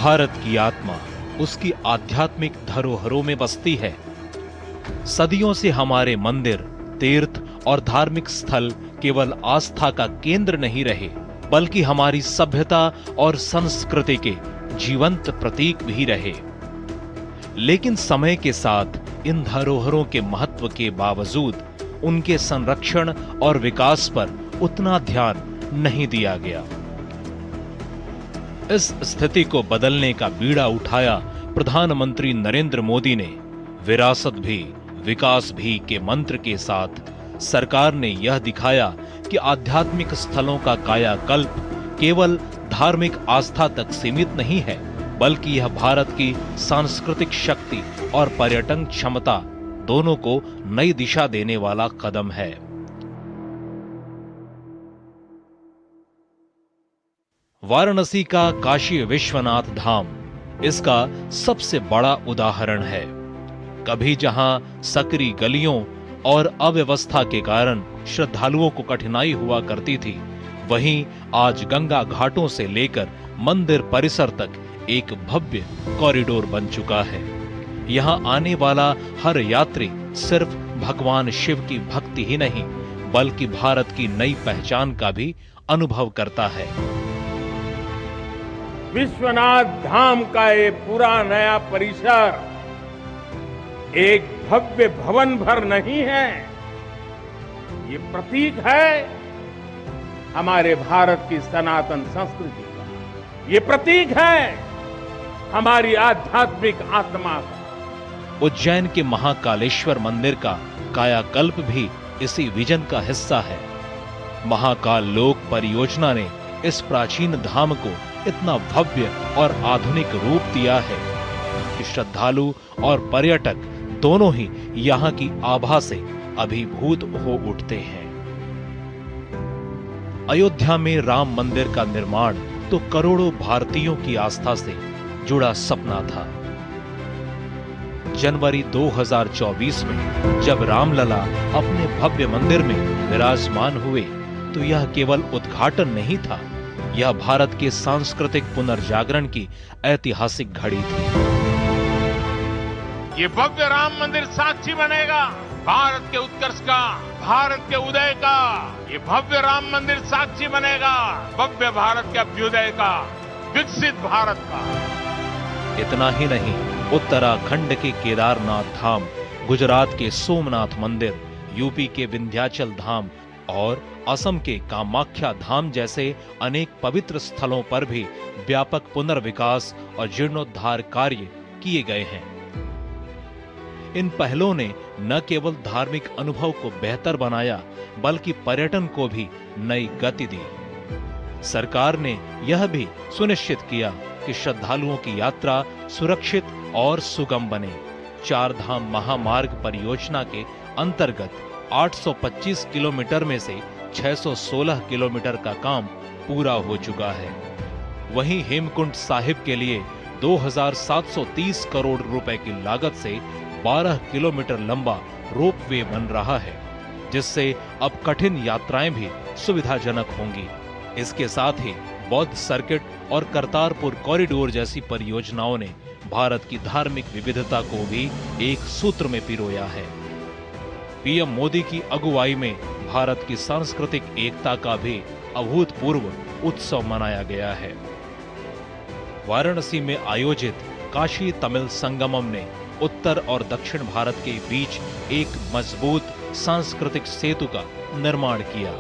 भारत की आत्मा उसकी आध्यात्मिक धरोहरों में बसती है। सदियों से हमारे मंदिर, तीर्थ और धार्मिक स्थल केवल आस्था का केंद्र नहीं रहे, बल्कि हमारी सभ्यता और संस्कृति के जीवंत प्रतीक भी रहे। लेकिन समय के साथ इन धरोहरों के महत्व के बावजूद उनके संरक्षण और विकास पर उतना ध्यान नहीं दिया गया। इस स्थिति को बदलने का बीड़ा उठाया प्रधानमंत्री नरेंद्र मोदी ने। विरासत भी विकास भी के मंत्र के साथ सरकार ने यह दिखाया कि आध्यात्मिक स्थलों का कायाकल्प केवल धार्मिक आस्था तक सीमित नहीं है, बल्कि यह भारत की सांस्कृतिक शक्ति और पर्यटन क्षमता दोनों को नई दिशा देने वाला कदम है। वाराणसी का काशी विश्वनाथ धाम इसका सबसे बड़ा उदाहरण है। कभी जहां सकरी गलियों और अव्यवस्था के कारण श्रद्धालुओं को कठिनाई हुआ करती थी, वहीं आज गंगा घाटों से लेकर मंदिर परिसर तक एक भव्य कॉरिडोर बन चुका है। यहां आने वाला हर यात्री सिर्फ भगवान शिव की भक्ति ही नहीं, बल्कि भारत की नई पहचान का भी अनुभव करता है। विश्वनाथ धाम का ये पूरा नया परिसर एक भव्य भवन भर नहीं है, ये प्रतीक है हमारे भारत की सनातन संस्कृति का। ये प्रतीक है हमारी आध्यात्मिक आत्मा का। उज्जैन के महाकालेश्वर मंदिर का कायाकल्प भी इसी विजन का हिस्सा है। महाकाल लोक परियोजना ने इस प्राचीन धाम को इतना भव्य और आधुनिक रूप दिया है कि श्रद्धालु और पर्यटक दोनों ही यहाँ की आभा से अभिभूत हो उठते हैं। अयोध्या में राम मंदिर का निर्माण तो करोड़ों भारतीयों की आस्था से जुड़ा सपना था। जनवरी 2024 में जब रामलला अपने भव्य मंदिर में विराजमान हुए, तो यह केवल उद्घाटन नहीं था, यह भारत के सांस्कृतिक पुनर्जागरण की ऐतिहासिक घड़ी थी। ये भव्य राम मंदिर साक्षी बनेगा भारत के उत्कर्ष का, भारत के उदय का। ये भव्य राम मंदिर साक्षी बनेगा भव्य भारत के अभ्युदय का, विकसित भारत का। इतना ही नहीं, उत्तराखंड के केदारनाथ धाम, गुजरात के सोमनाथ मंदिर, यूपी के विंध्याचल धाम और असम के कामाख्या धाम जैसे अनेक पवित्र स्थलों पर भी व्यापक पुनर्विकास और जीर्णोद्धार कार्य किए गए हैं। इन पहलों ने न केवल धार्मिक अनुभव को बेहतर बनाया, बल्कि पर्यटन को भी नई गति दी। सरकार ने यह भी सुनिश्चित किया कि श्रद्धालुओं की यात्रा सुरक्षित और सुगम बने। चार धाम महामार्ग परियोजना के अंतर्गत 825 किलोमीटर में से 616 किलोमीटर का काम पूरा हो चुका है। वहीं हेमकुंड साहिब के लिए 2730 करोड़ रुपए की लागत से 12 किलोमीटर लंबा रोपवे बन रहा है, जिससे अब कठिन यात्राएं भी सुविधाजनक होंगी। इसके साथ ही बौद्ध सर्किट और करतारपुर कॉरिडोर जैसी परियोजनाओं ने भारत की धार्मिक विविधता को भी एक सूत्र में पिरोया है। पीएम मोदी की अगुवाई में भारत की सांस्कृतिक एकता का भी अभूतपूर्व उत्सव मनाया गया है। वाराणसी में आयोजित काशी तमिल संगमम ने उत्तर और दक्षिण भारत के बीच एक मजबूत सांस्कृतिक सेतु का निर्माण किया।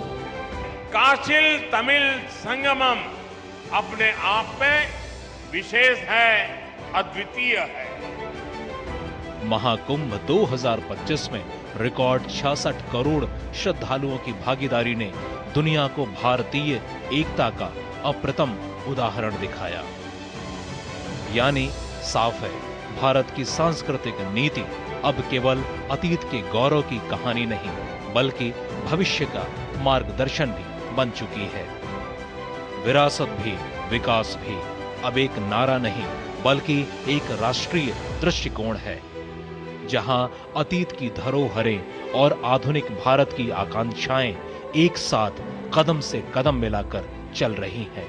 काशी तमिल संगमम अपने आप में विशेष है, अद्वितीय है। महाकुंभ 2025 में रिकॉर्ड 66 करोड़ श्रद्धालुओं की भागीदारी ने दुनिया को भारतीय एकता का अप्रतिम उदाहरण दिखाया। यानी साफ है, भारत की सांस्कृतिक नीति अब केवल अतीत के गौरव की कहानी नहीं, बल्कि भविष्य का मार्गदर्शन भी बन चुकी है। विरासत भी विकास भी अब एक नारा नहीं, बल्कि एक राष्ट्रीय दृष्टिकोण है, जहां अतीत की धरोहरें और आधुनिक भारत की आकांक्षाएं एक साथ कदम से कदम मिलाकर चल रही हैं।